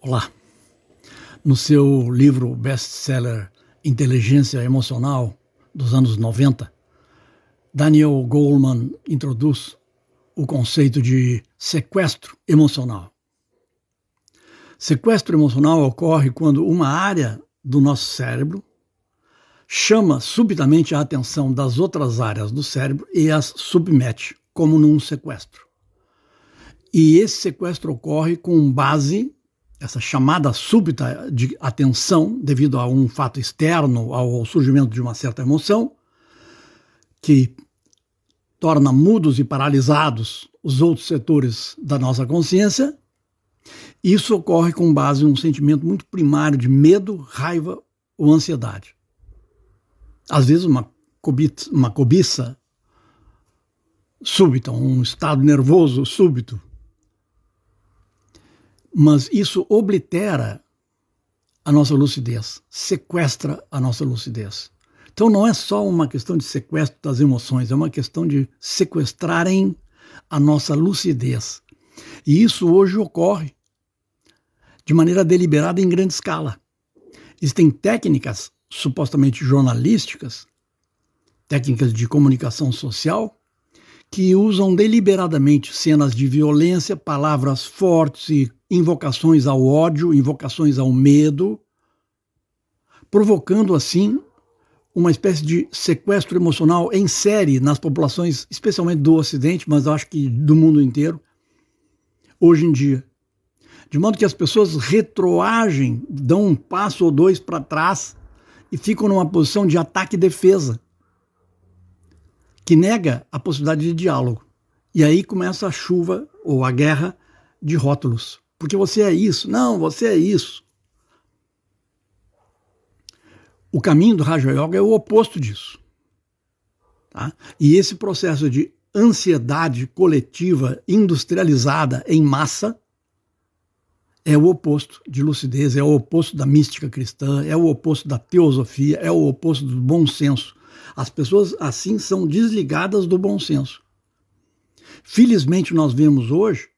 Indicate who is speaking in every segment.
Speaker 1: Olá. No seu livro best-seller Inteligência Emocional, dos anos 90, Daniel Goleman introduz o conceito de sequestro emocional. Sequestro emocional ocorre quando uma área do nosso cérebro chama subitamente a atenção das outras áreas do cérebro e as submete, como num sequestro. E esse sequestro ocorre com base, essa chamada súbita de atenção, devido a um fato externo, ao surgimento de uma certa emoção, que torna mudos e paralisados os outros setores da nossa consciência. Isso ocorre com base em um sentimento muito primário de medo, raiva ou ansiedade. Às vezes uma cobiça súbita, um estado nervoso súbito. Mas isso oblitera a nossa lucidez, sequestra a nossa lucidez. Então não é só uma questão de sequestro das emoções, é uma questão de sequestrarem a nossa lucidez. E isso hoje ocorre de maneira deliberada em grande escala. Existem técnicas supostamente jornalísticas, técnicas de comunicação social, que usam deliberadamente cenas de violência, palavras fortes e invocações ao ódio, invocações ao medo, provocando assim uma espécie de sequestro emocional em série nas populações, especialmente do Ocidente, mas eu acho que do mundo inteiro, hoje em dia. De modo que as pessoas retroagem, dão um passo ou dois para trás e ficam numa posição de ataque e defesa, que nega a possibilidade de diálogo. E aí começa a chuva ou a guerra de rótulos. Porque você é isso. Não, você é isso. O caminho do Raja Yoga é o oposto disso. Tá? E esse processo de ansiedade coletiva industrializada em massa é o oposto de lucidez, é o oposto da mística cristã, é o oposto da teosofia, é o oposto do bom senso. As pessoas assim são desligadas do bom senso. Felizmente nós vemos hoje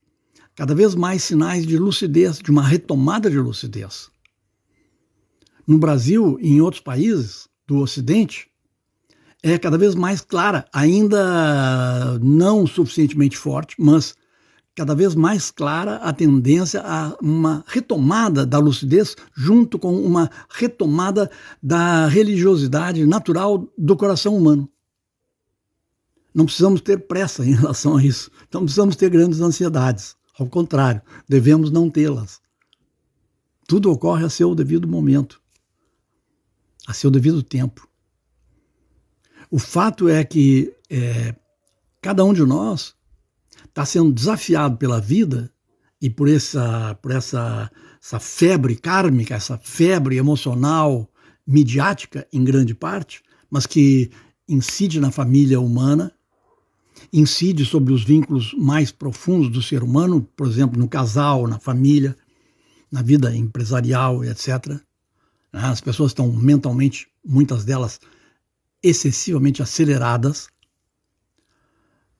Speaker 1: cada vez mais sinais de lucidez, de uma retomada de lucidez. No Brasil e em outros países do Ocidente, é cada vez mais clara, ainda não suficientemente forte, mas cada vez mais clara a tendência a uma retomada da lucidez junto com uma retomada da religiosidade natural do coração humano. Não precisamos ter pressa em relação a isso. Não precisamos ter grandes ansiedades. Ao contrário, devemos não tê-las. Tudo ocorre a seu devido momento, a seu devido tempo. O fato é que cada um de nós está sendo desafiado pela vida e por essa febre kármica, essa febre emocional, midiática em grande parte, mas que incide na família humana, incide sobre os vínculos mais profundos do ser humano, por exemplo, no casal, na família, na vida empresarial, etc. As pessoas estão mentalmente, muitas delas, excessivamente aceleradas.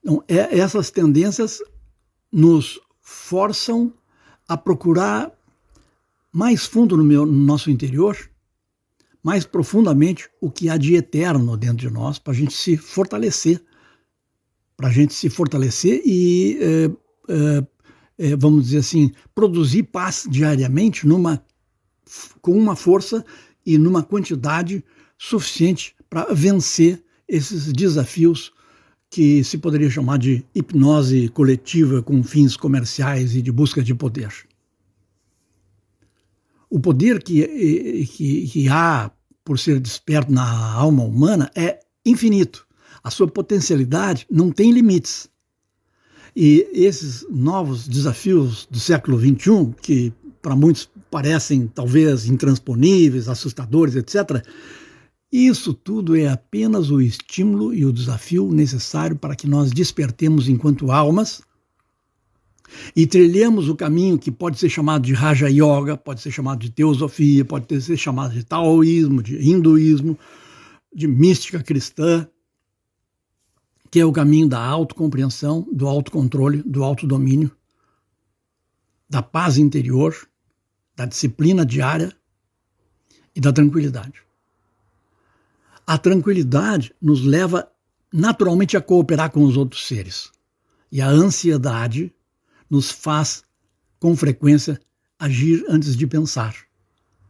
Speaker 1: Então, essas tendências nos forçam a procurar mais fundo no nosso interior, mais profundamente, o que há de eterno dentro de nós, para a gente se fortalecer. E, vamos dizer assim, produzir paz diariamente com uma força e numa quantidade suficiente para vencer esses desafios que se poderia chamar de hipnose coletiva com fins comerciais e de busca de poder. O poder que há por ser desperto na alma humana é infinito. A sua potencialidade não tem limites. E esses novos desafios do século XXI, que para muitos parecem talvez intransponíveis, assustadores, etc., isso tudo é apenas o estímulo e o desafio necessário para que nós despertemos enquanto almas e trilhemos o caminho que pode ser chamado de Raja Yoga, pode ser chamado de teosofia, pode ser chamado de taoísmo, de hinduísmo, de mística cristã, que é o caminho da autocompreensão, do autocontrole, do autodomínio, da paz interior da disciplina diária e da tranquilidade. A tranquilidade nos leva naturalmente a cooperar com os outros seres. E a ansiedade nos faz, com frequência, agir antes de pensar.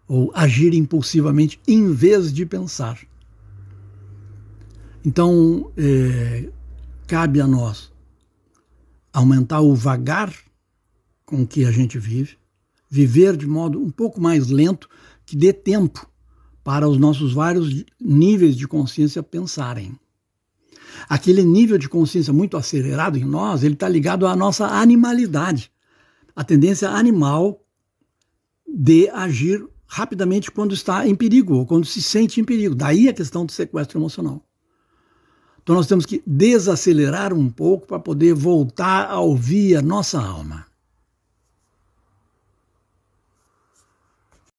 Speaker 1: Ou agir impulsivamente em vez de pensar. Então, cabe a nós aumentar o vagar com que a gente vive, viver de modo um pouco mais lento, que dê tempo para os nossos vários níveis de consciência pensarem. Aquele nível de consciência muito acelerado em nós, ele está ligado à nossa animalidade, a tendência animal de agir rapidamente quando está em perigo, ou quando se sente em perigo. Daí a questão do sequestro emocional. Então nós temos que desacelerar um pouco para poder voltar a ouvir a nossa alma.